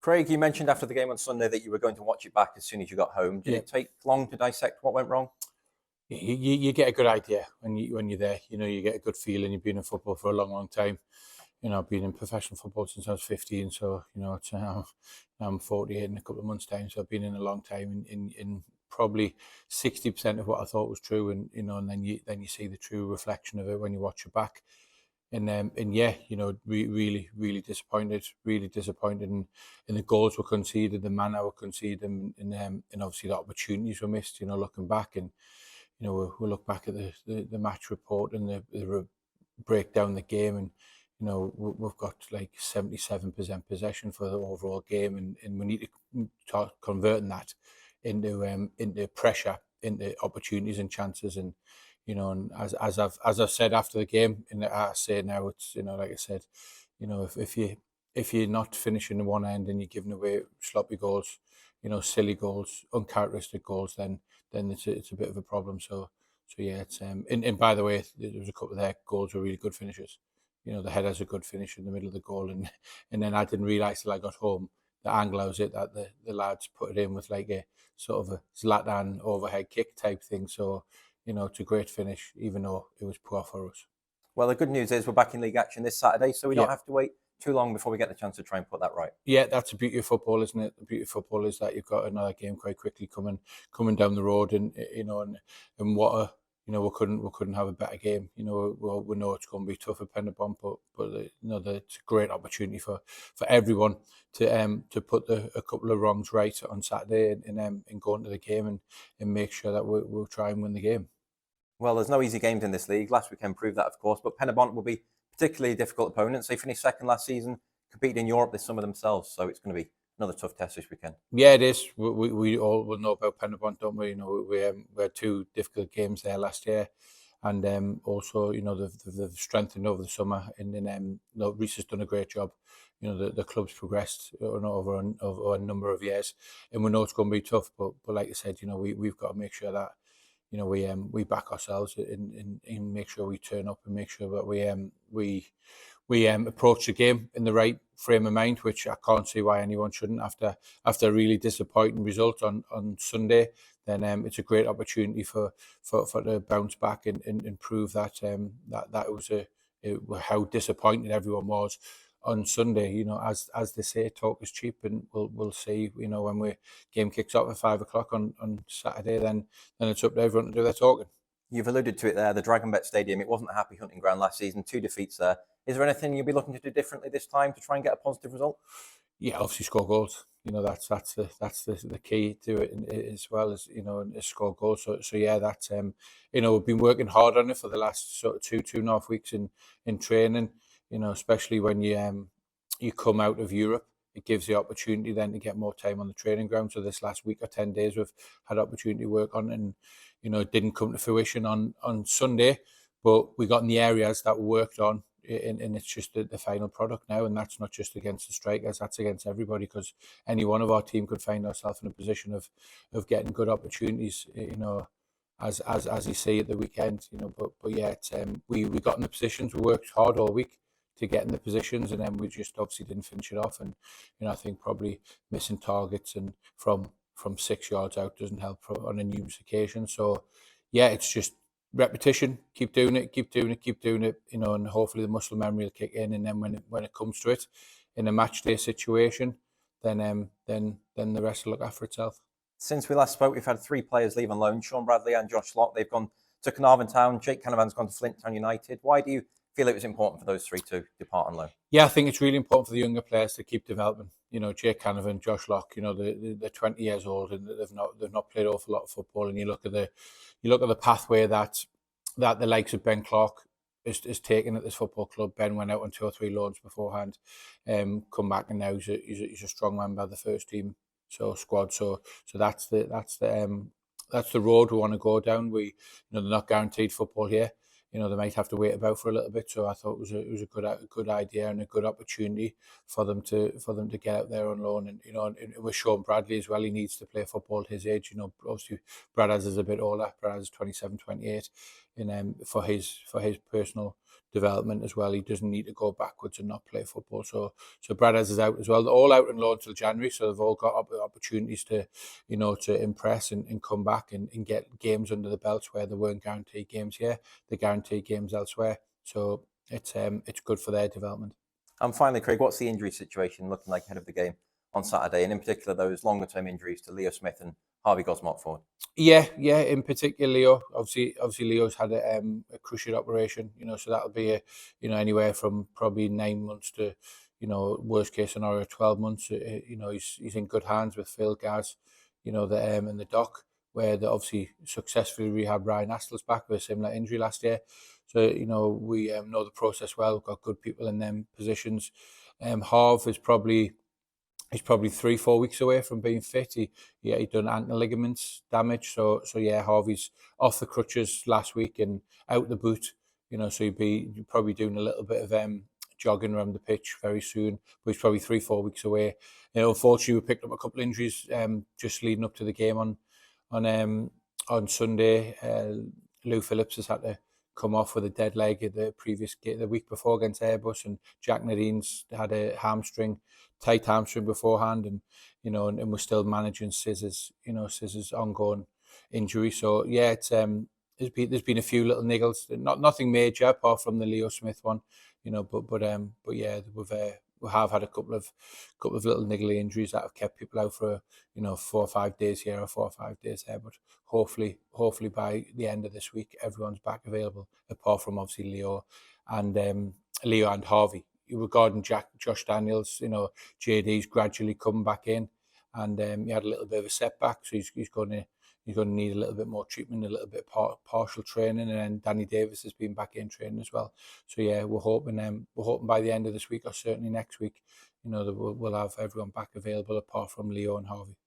Craig, you mentioned after the game on Sunday that you were going to watch it back as soon as you got home. Did it take long to dissect what went wrong? You get a good idea when you're there. You get a good feeling. You've been in football for a long time. I've been in professional football since I was 15. So it's I'm 48 in a couple of months' time. So I've been in a long time. In probably 60% of what I thought was true, and and then you see the true reflection of it when you watch it back. And yeah, really disappointed, in the goals were conceded, the manner were conceded, and obviously the opportunities were missed. Looking back, and we'll look back at the match report and break down the game, and we've got like 77% possession for the overall game, and we need to start converting that into pressure, into opportunities and chances. And and as I've said after the game, and I say now, it's like I said, if you're not finishing in one end and you're giving away sloppy goals, silly goals, uncharacteristic goals, then it's a bit of a problem. So yeah, it's and by the way, there was a couple of their goals were really good finishes. The header's a good finish in the middle of the goal, and then I didn't realise till I got home the angle I was at, that the lads put it in with like a sort of a Zlatan overhead kick type thing. So it's a great finish, even though it was poor for us. Well, the good news is we're back in league action this Saturday, so we don't have to wait too long before we get the chance to try and put that right. Yeah, that's the beauty of football, isn't it? The beauty of football is that you've got another game quite quickly coming down the road, and and what a we couldn't have a better game. We know it's going to be tough at Penybont, but it's a great opportunity for everyone to put a couple of wrongs right on Saturday, and go into the game and make sure that we'll try and win the game. Well, there's no easy games in this league. Last weekend proved that, of course, but Penybont will be particularly difficult opponents. They finished second last season, competed in Europe this summer themselves, so it's going to be another tough test this weekend. Yeah, it is. We all will know about Penybont, don't we? We had two difficult games there last year, and also they've strengthened over the summer, and then Reece has done a great job. The club's progressed over a number of years, and we know it's going to be tough. But like I said, we've got to make sure that we back ourselves and make sure we turn up, and make sure that we approach the game in the right frame of mind, which I can't see why anyone shouldn't after a really disappointing result on Sunday. Then it's a great opportunity for to bounce back and prove that that was how disappointed everyone was on Sunday. As they say, talk is cheap, and we'll see. When we game kicks off at 5 o'clock on Saturday, then it's up to everyone to do their talking. You've alluded to it there, the Dragonbet Stadium. It wasn't a happy hunting ground last season. 2 defeats there. Is there anything you'll be looking to do differently this time to try and get a positive result? Yeah, obviously score goals. That's the key to it, as well as score goals. So yeah, that's we've been working hard on it for the last sort of 2.5 weeks in training. Especially when you come out of Europe, it gives the opportunity then to get more time on the training ground. So this last week or 10 days, we've had opportunity to work on it, and it didn't come to fruition on Sunday, but we got in the areas that we worked on, and it's just the final product now. And that's not just against the strikers, that's against everybody, because any one of our team could find ourselves in a position of getting good opportunities, as you see at the weekend. But yeah, it's, we got in the positions, we worked hard all week to get in the positions, and then we just obviously didn't finish it off. And I think probably missing targets and from 6 yards out doesn't help on a numerous occasion. So yeah, it's just repetition, keep doing it, and hopefully the muscle memory will kick in, and then when it comes to it in a match day situation, then the rest will look after itself. Since we last spoke, we've had 3 players leave on loan: Sean Bradley and Josh Locke. They've gone to Carnarvon Town. Jake Canavan's gone to Flint Town United. Why do you feel it was important for those 3 to depart on loan? Yeah, I think it's really important for the younger players to keep developing. Jake Canavan, Josh Locke, they're 20 years old, and they've not played an awful lot of football. And you look at the pathway that the likes of Ben Clark is taking at this football club. Ben went out on 2 or 3 loans beforehand, come back, and now he's a strong member of the first team squad. So that's the road we want to go down. They're not guaranteed football here. They might have to wait about for a little bit. So I thought it was a good idea and a good opportunity for them to get out there on loan. And and with Sean Bradley as well, he needs to play football at his age. Obviously Bradaz is a bit older. Bradaz is 27, 28, and for his personal development as well. He doesn't need to go backwards and not play football. So Bradaz is out as well. They're all out on loan till January, so they've all got opportunities to, to impress and come back and get games under the belts where they weren't guaranteed games here. They're guaranteed games elsewhere. So it's good for their development. And finally, Craig, what's the injury situation looking like ahead of the game on Saturday, and in particular those longer-term injuries to Leo Smith and Harvey Gosmont forward? Yeah. In particular, Leo. Obviously, Leo's had a cruciate operation. So that'll be anywhere from probably 9 months to worst case scenario 12 months. He's in good hands with Phil Gaz, and the doc, where they obviously successfully rehabbed Ryan Astl's back with a similar injury last year. So we know the process well. We've got good people in them positions. Harv is probably 3-4 weeks away from being fit. He done ankle ligaments damage. So yeah, Harvey's off the crutches last week and out the boot. So he'd be probably doing a little bit of jogging around the pitch very soon. But he's probably 3-4 weeks away. Unfortunately, we picked up a couple of injuries just leading up to the game on Sunday. Lou Phillips has had to come off with a dead leg at the week before against Airbus, and Jack Nadine's had a tight hamstring beforehand, and and we're still managing Scissor's ongoing injury. So yeah, there's been a few little niggles, nothing major apart from the Leo Smith one, but yeah, we have had a couple of little niggly injuries that have kept people out for 4 or 5 days here or 4 or 5 days there. But hopefully by the end of this week, everyone's back available, apart from obviously Leo and Harvey. Regarding Josh Daniels, JD's gradually come back in, and he had a little bit of a setback, so he's going to need a little bit more treatment, a little bit partial training, and then Danny Davis has been back in training as well. So yeah, we're hoping by the end of this week or certainly next week, that we'll have everyone back available apart from Leo and Harvey.